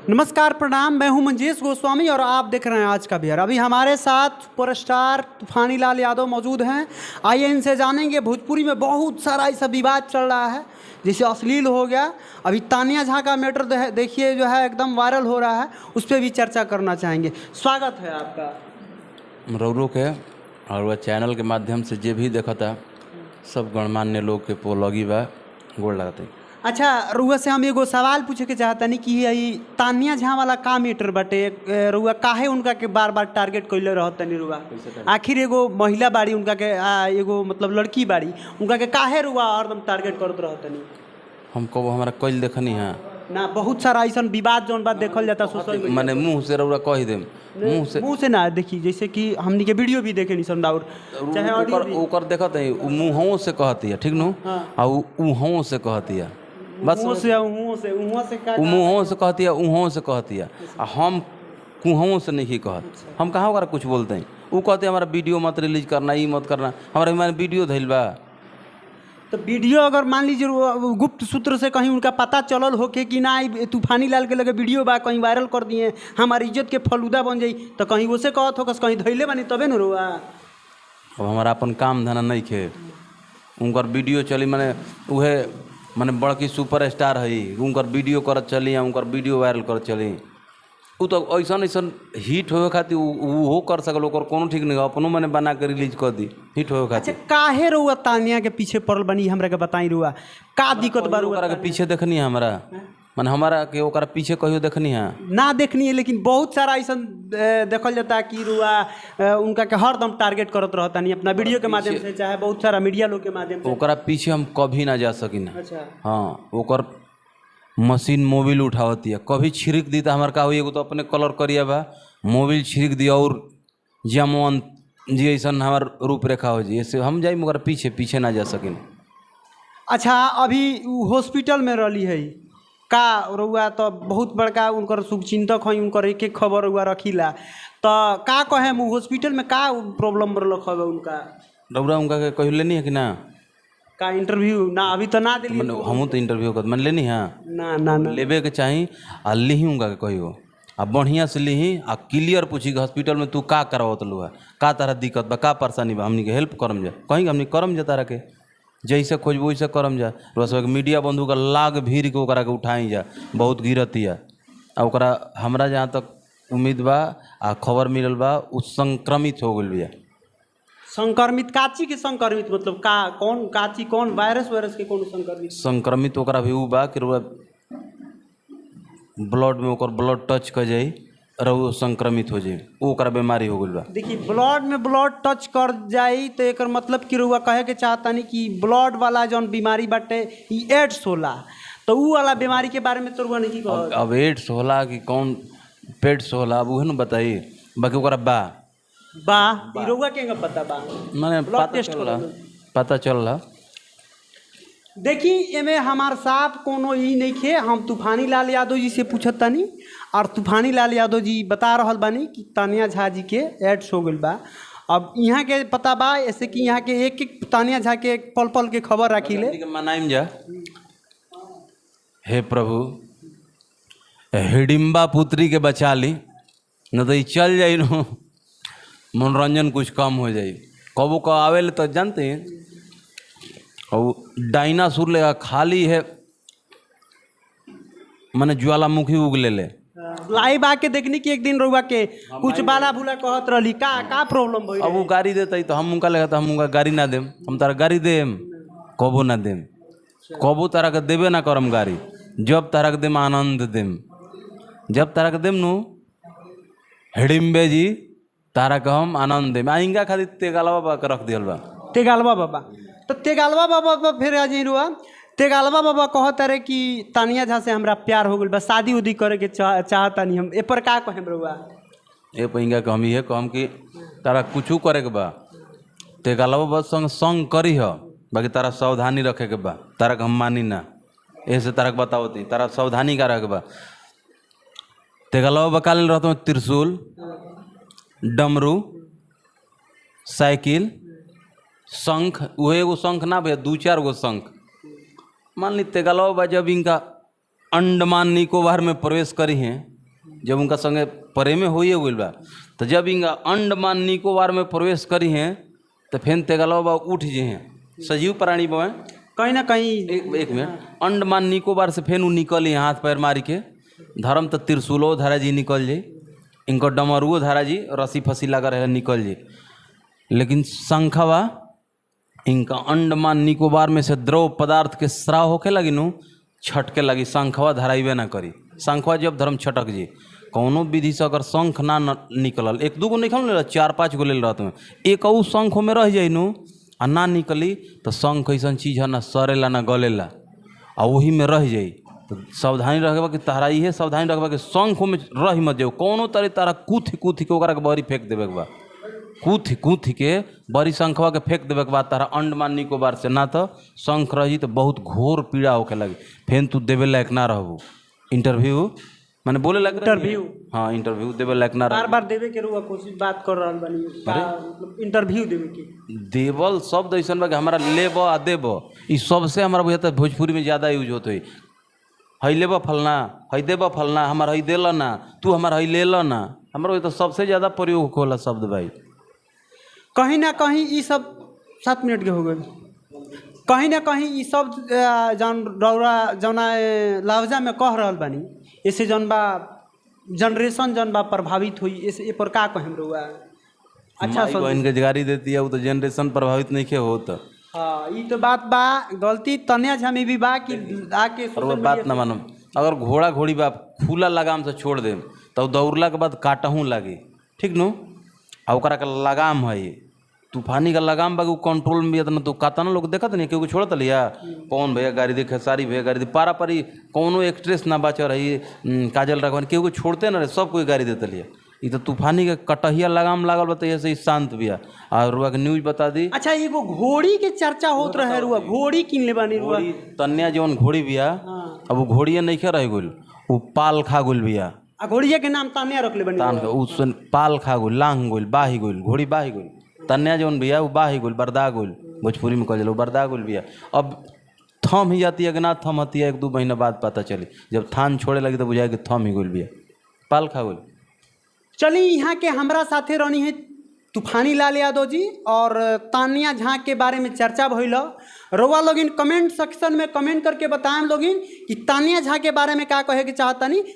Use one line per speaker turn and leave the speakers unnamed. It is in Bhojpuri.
नमस्कार प्रणाम, मैं हूं मंजेश गोस्वामी और आप देख रहे हैं आज का बिहार। अभी हमारे साथ सुपरस्टार तूफानी लाल यादव मौजूद हैं। आइए इनसे जानेंगे। भोजपुरी में बहुत सारा ऐसा विवाद चल रहा है, जैसे अश्लील हो गया। अभी तानिया झा का मैटर देखिए जो है एकदम वायरल हो रहा है, उस पर भी चर्चा करना चाहेंगे। स्वागत है आपका।
रौरो के और वह चैनल के माध्यम से जे भी देखता सब गणमान्य लोग के पोलगी बा गोड़ लगते।
अच्छा, रुआ से हम एगो सवाल पूछे के चाहतनी कि ई तानिया झा वाला का मैटर बाटे, रुआ काहे उनका के बार बार टारगेट कइले रहतनी? रुआ आखिर एगो महिला बाड़ी, उनका के एगो मतलब लड़की बाड़ी, उनका के काहे रुआ हरदम टारगेट करत रहतनी?
हमको हमारा कल देखनी है
ना, बहुत सारा ऐसा विवाद जौन बात देखल जाता सोशल मीडिया।
माने मुंह से रौरा कह देम, मुंह से ना
देखी, जैसे कि हमनी के वीडियो भी देखे निसन डाउर चाहे ऑडियो भी
ओकर देखत है, मुंहों से कहती है, ठीक नो, आ उहों से कहती है, बस
मुंह से
मुंहों से कहती है, उहों से कहती है। आ हम कुहों से नहीं कहत, हम कहाँ ओकरा कुछ बोलते हैं। वो कहते हैं हमारा वीडियो मत रिलीज करना, ये मत करना। हमारा मैंने वीडियो धैल बा,
तो वीडियो अगर मान लीजिए गुप्त सूत्र से कहीं उनका पता चलल होके कि ना तूफानी लाल के लगे वीडियो बा, कहीं वायरल कर दिए, हमारी इज्जत के फलूदा बन जाई, तो कहीं उसे कहत हो कहीं धैले बानी तबे न रुआ।
अब हमारा अपन काम धंधा नहीं खे, उनकर वीडियो चली, माने उहे माने बड़की सुपर स्टार है, उनकर वीडियो करत चली, उनकर वीडियो वायरल करत चली। उ तो ऐसा ऐसा हिट होवे खातिर वो कर सकल, ओकर कोनो ठीक नहीं, अपनो मैंने बना के रिलीज कर दी हिट होवे खातिर।
अच्छा, काहे रुआ तानिया के पीछे पड़ल बनी, हमरा के बताई रुआ का दिक्कत बा?
ओकरा के पीछे देखनी है हमरा, माने हमारा के ओकरा पीछे कहियो देखनी है
ना? देखनी है, लेकिन बहुत सारा ऐसा देखल जाता है कि रुआ उनका के हरदम टारगेट करत रहता नहीं, अपना वीडियो के माध्यम से चाहे बहुत सारा मीडिया लोग के माध्यम से।
ओकरा पीछे हम कभी ना जा सकिन।
अच्छा,
हाँ, ओकर मशीन मोबिल उठावती है, कभी छिड़क दी तो हमारे का हुई, एगो तो अपने कलर करिया बा, मोबिल छिड़क दिया और जमन जी ऐसा हमार रूपरेखा हो जी, ऐसे हम जाई मगर पीछे पीछे ना जा सकिन।
अच्छा, अभी हॉस्पिटल में रही है का रुआ, तो बहुत बड़का उनकर शुभचिंतक है, उनकर एक एक खबर रुआ रखीला, तो का कहे हॉस्पिटल में का प्रॉब्लम रख उनका?
रौरा उनका के कहियो लेनी है कि ना?
का इंटरव्यू ना अभी तो ना दिली,
हम तो इंटरव्यू कर मन लेनी है
ना
लेबे के चाही, आ ली उनका के कहियो, आ बढ़िया से ली, आ क्लियर पूछी कि हॉस्पिटल में तू का करवात लू है, का तरह दिक्कत बा, का परेशानी बा, हमनी के हेल्प करम जा, कहीं हमनी करम जा, तारा के जैसे खोजबो वैसे करम जा। बस मीडिया बंधु का लाग भीड़ के ओकरा के उठाई जा, बहुत गिरती है। आ ओकरा हमरा जहाँ तक उम्मीद बा आ खबर मिलल बा, उ संक्रमित हो गई बिया।
संक्रमित काची के संक्रमित मतलब का, कौन काची, कौन वायरस के कौन संक्रमित?
संक्रमित ओकरा भी उ बा कि ब्लड में ओकर ब्लड टच कर जाई और वो संक्रमित हो जाए, ओकरा बीमारी हो गई बा।
देखिए, ब्लड में ब्लड टच कर जाई तो एक मतलब कि रुआ कहे के चाहता नहीं कि ब्लड वाला जौन बीमारी बाटे एड्स होला, तो उ वाला बीमारी के बारे में तो रुआ नहीं कह।
अब एड्स होला कि कौन पेट्स होला, अब उहे न बताई, बाकी ओकरा बा
रुआ के पता बा,
माने पता चल रहा।
देखी, एमे हमार साथ कोनो ई नहीं खे, हम तूफानी लाल यादव जी से पूछत तानी और तूफानी लाल यादव जी बता रहल बानी कि तानिया झा जी के एड्स हो गइल बा। अब यहाँ के पता बा ऐसे कि यहाँ के एक एक तानिया झा के पल पल के खबर रखी ले
मनाइम जा। हे प्रभु, हिडिम्बा पुत्री के बचा ली, न तो चल जाई नो, मनोरंजन कुछ कम हो जाए। कबू का आवेल तो जानते हैं, और डायनासोर लेगा खाली है, मैंने ज्वालामुखी उगले ले
लाइव आके देखनी कि एक दिन रुआ के कुछ बाला भूला कहत रही का प्रॉब्लम भइल।
अब वो गाड़ी देता तो हम उनका लगा, तो हम उनका गाड़ी ना देम, हम तारा गाड़ी देम, कबो ना देम, कबो तारा के देबे ना करम गाड़ी। जब तारा के देम आनंद देम, जब तारा के देम नु हिडिम्बे जी, तारा के हम आनंद देम। आइंगा खातिर तेगालवा बाबा के रख दियल बा। तेगालवा
बाबा, तो तेगालवा बाबा फिर आज रुआ तेगालवा बाबा कहता रहे कि तानिया झा से हमरा प्यार हो गई, बस शादी उदी करे के चाहता नहीं हम, ए पर का कहे रुआ?
ए पहिंगा के हम ये कहम कि तारा कुछ करे के बा, तेगालवा बाबा संग करी ह, बाकी तारा सावधानी रखे के बा, तारा के हम मानी ना, ऐसे तारा के बताओ ती, तारा सावधानी का रखे बा। तेगालवा बाबा काल रहता त्रिशूल, डमरू, साइकिल, शंख, वो एगो शंख ना भैया, 2-4 गो शंख। मान ली तेगालवा बाबा जब इनका अंडमान निकोबार में प्रवेश करी हैं जब उनका संगे प्रेमे हो गई बा तो जब इनका अंडमान निकोबार में प्रवेश करी हैं तो फिर तेगलवा बा उठ जे हैं सजीव प्राणी बा
कहीं ना कहीं
एक मिनट अंडमान निकोबार से फिर निकली हाथ पैर मारी के धर्म तो त्रिशूलो धारा जी निकल जाई इनको डमरुओ धारा जी रस्सी फसी लगा रहे निकल जाई लेकिन शंखवा इनका अंडमान निकोबार में से द्रव पदार्थ के स्राव होके लगी नु छटके लगी शंखवा धराइबे ना करी शंखवा जब धर्म छटक जी कौनो विधि से अगर शंख ना निकलल एक दूगो निकल ले 4-5 गो ले रहत में एक और शंख में रह जाई नु आ ना निकली तो शंख ऐसा चीज़ है ना सरेला ना गलेला आ वही में रह जाई तो सावधानी रखबा कि तारा इहे सावधानी रखबा कि शंख में रह मत जाओ कौनो तरह तारा कूथी के ओकरा के बहरी फेंक देवे के बा कूथी के बड़ी शंखवा के फेंक देवे के बाद तारा अंडमान निकोबार से ना तो शंख रही तो बहुत घोर पीड़ा होके लगी फिर तू देवे लायक ना रहू इंटरव्यू मैंने बोले लग
इंटरव्यू
हाँ इंटरव्यू देवे लायक ना
बार बार देवे के रुआ कोशिश बात कर रहा बनी मतलब इंटरव्यू देवे के
देवल शब्द ऐसा बा कि हमारा लेब आ देब ई सबसे हमारा बुझाता भोजपुरी में ज़्यादा यूज होते है हई लेब फलना हई देब फलना हमारा हई देल ना तू हमारा हई ले ना हमारा तो सबसे ज़्यादा प्रयोग होला शब्द भाई
कहीं ना कहीं ये सब 7 मिनट के हो गए कहीं ना कहीं ये सब जौन रौरा जौना लफ्जा में कह रहा बानी ऐसे जौन बा जनरेशन जौन बा प्रभावित हुई ऐसे ये पर का कहें रहुआ अच्छा
बहन के गाड़ी देती है वो तो जनरेशन प्रभावित नहीं के होता
हाँ ये तो बात बा गलती तनिया झमी भी बा कि आके
और वो बात ना मानो अगर घोड़ा घोड़ी बा खुला लगाम से छोड़ दे तो दौड़ला के बाद काटहूँ लागी ठीक नो आ ओकरा का लगाम है तूफानी का लगाम बा कंट्रोल में भी तो कातना लोग देखत नहीं क्योंकि छोड़त लिया कौन भैया गाड़ी दे खेसारी भैया गाड़ी दे पारा पारी कौनो एक्ट्रेस ना बचा रही काजल रखवान केहू छोड़ते ना रहे सब कोई गाड़ी देते लिया ये तो तूफानी के कटहिया लगाम लागल बताइए से शांत बिया और रुआ के न्यूज बता दी
अच्छा एगो घोड़ी के चर्चा होत रहे रुआ घोड़ी किन ले बानी रुआ
तन्या जौन घोड़ी बिया अब वो घोड़िया नहीं खे रह गुल वो पाल खा गुल बिया
आ घोड़िया के नाम तानिया रख ले बानी
तान के उस पाल खा गुल लांग गुल बाही गुल घोड़ी बाही गुल तन्या जौन बिया वो बाही गुल बरदा गुल भोजपुरी में कह बरदा गुल बिया अब थम ही जाती है कि ना थम हती है 1-2 महीना बाद पता चली जब थान छोड़े लगी तो बुझाए कि थम ही गुल बिया पाल खा गुल
चलिए यहाँ के हमरा साथे रहनी है तूफानी लाल यादव जी और तानिया झा के बारे में चर्चा भइल रउआ लोगिन कमेंट सेक्शन में कमेंट करके बताएं लोगिन कि तानिया झा के बारे में क्या कहे के चाहतनी।